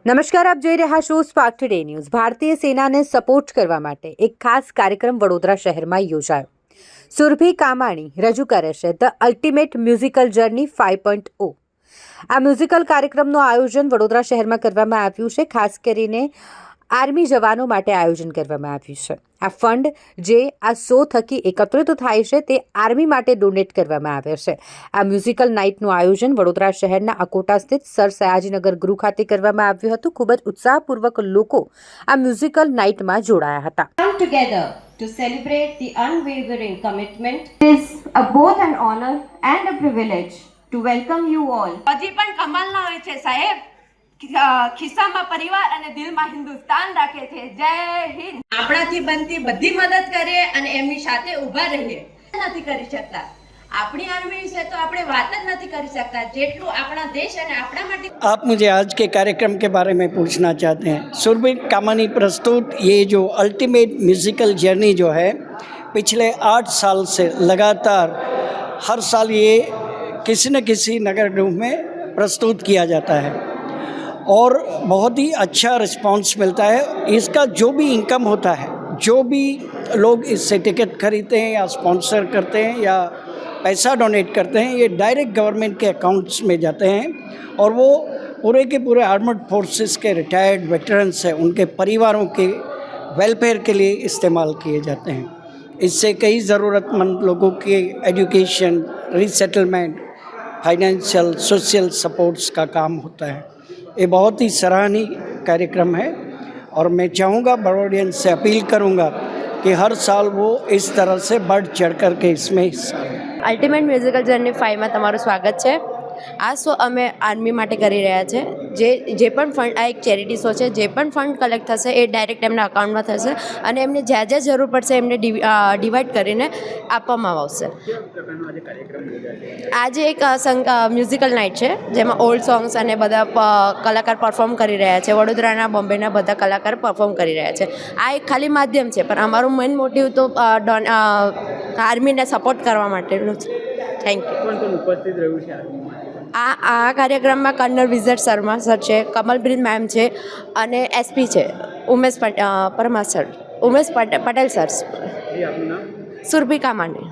નમસ્કાર, આપ જોઈ રહ્યા છો સ્પાર્ક ટુડે ન્યૂઝ। ભારતીય સેનાને સપોર્ટ કરવા માટે એક ખાસ કાર્યક્રમ વડોદરા શહેરમાં યોજાયો। સુરભી કામાણી રજૂ કરે છે ધ અલ્ટિમેટ મ્યુઝિકલ જર્ની 5.0। આ મ્યુઝિકલ કાર્યક્રમનું આયોજન વડોદરા શહેરમાં કરવામાં આવ્યું છે। ખાસ કરીને આર્મી જવાનો માટે આયોજન કરવામાં આવ્યું છે। આ ફંડ જે આ શો થકી એકત્રિત થાય છે તે આર્મી માટે ડોનેટ કરવામાં આવે છે। આ મ્યુઝિકલ નાઇટનું આયોજન વડોદરા શહેરના અકોટા સ્થિત સર સયાજીનગર ગૃહ ખાતે કરવામાં આવ્યું હતું। ખૂબ જ ઉત્સાહપૂર્વક લોકો આ મ્યુઝિકલ નાઇટમાં જોડાયા હતા। Come together to celebrate the unwavering commitment. It is both an honor and a privilege to welcome you all. હજી પણ કમાલના હોય છે સાહેબ, ખિસ્સામાં પરિવાર અને દિલમાં હિન્દુસ્તાન રાખે છે। જય હિન્દ। આપણાથી બનતી બધી મદદ કરીએ અને એમની સાથે ઊભા રહીએ। નથી કરી શકતા આપણી આર્મી વિશે તો આપણે વાત જ નથી કરી શકતા જેટલું આપણા દેશ અને આપણા માટે। आप मुझे आज के कार्यक्रम के बारे में पूछना चाहते हैं। सुरभि कामानी प्रस्तुत ये जो अल्टीमेट म्यूज़िकल जर्नी जो है, पिछले 8 साल से लगातार हर साल ये किसी न किसी नगर निगम में प्रस्तुत किया जाता है और बहुत ही अच्छा रिस्पांस मिलता है। इसका जो भी इनकम होता है, जो भी लोग इससे टिकट खरीदते हैं या स्पॉन्सर करते हैं या पैसा डोनेट करते हैं, ये डायरेक्ट गवर्नमेंट के अकाउंट्स में जाते हैं और वो पूरे के पूरे आर्मड फोर्सेस के रिटायर्ड वेटरन्स हैं, उनके परिवारों के वेलफेयर के लिए इस्तेमाल किए जाते हैं। इससे कई ज़रूरतमंद लोगों के education, resettlement, financial, social supports का काम होता है। ये बहुत ही सराहनीय कार्यक्रम है और मैं चाहूँगा, बड़ोडियंस से अपील करूँगा कि हर साल वो इस तरह से बढ़ चढ़ कर के इसमें हिस्सा लें। અલ્ટિમેટ મ્યુઝિકલ જર્ની 5 માં તમારું સ્વાગત છે। આ શો અમે આર્મી માટે કરી રહ્યા છે। જે પણ ફંડ, આ એક ચેરિટી શો છે, જે પણ ફંડ કલેક્ટ થશે એ ડાયરેક્ટ એમના અકાઉન્ટમાં થશે અને એમને જ્યાં જ્યાં જરૂર પડશે એમને ડિવાઈડ કરીને આપવામાં આવશે। આજે એક મ્યુઝિકલ નાઇટ છે જેમાં ઓલ્ડ સોંગ્સ અને બધા કલાકાર પરફોર્મ કરી રહ્યા છે। વડોદરાના, બોમ્બેના બધા કલાકાર પરફોર્મ કરી રહ્યા છે। આ એક ખાલી માધ્યમ છે પણ અમારું મેઇન મોટિવ તો આર્મીને સપોર્ટ કરવા માટેનું છે। Thank you. આ કાર્યક્રમમાં કર્નલ વિઝટ શર્મા સર છે, કમલપ્રીત મેમ છે અને એસપી છે ઉમેશ પરમાર સર, ઉમેશ પટેલ સર, સુરભી કામાણી।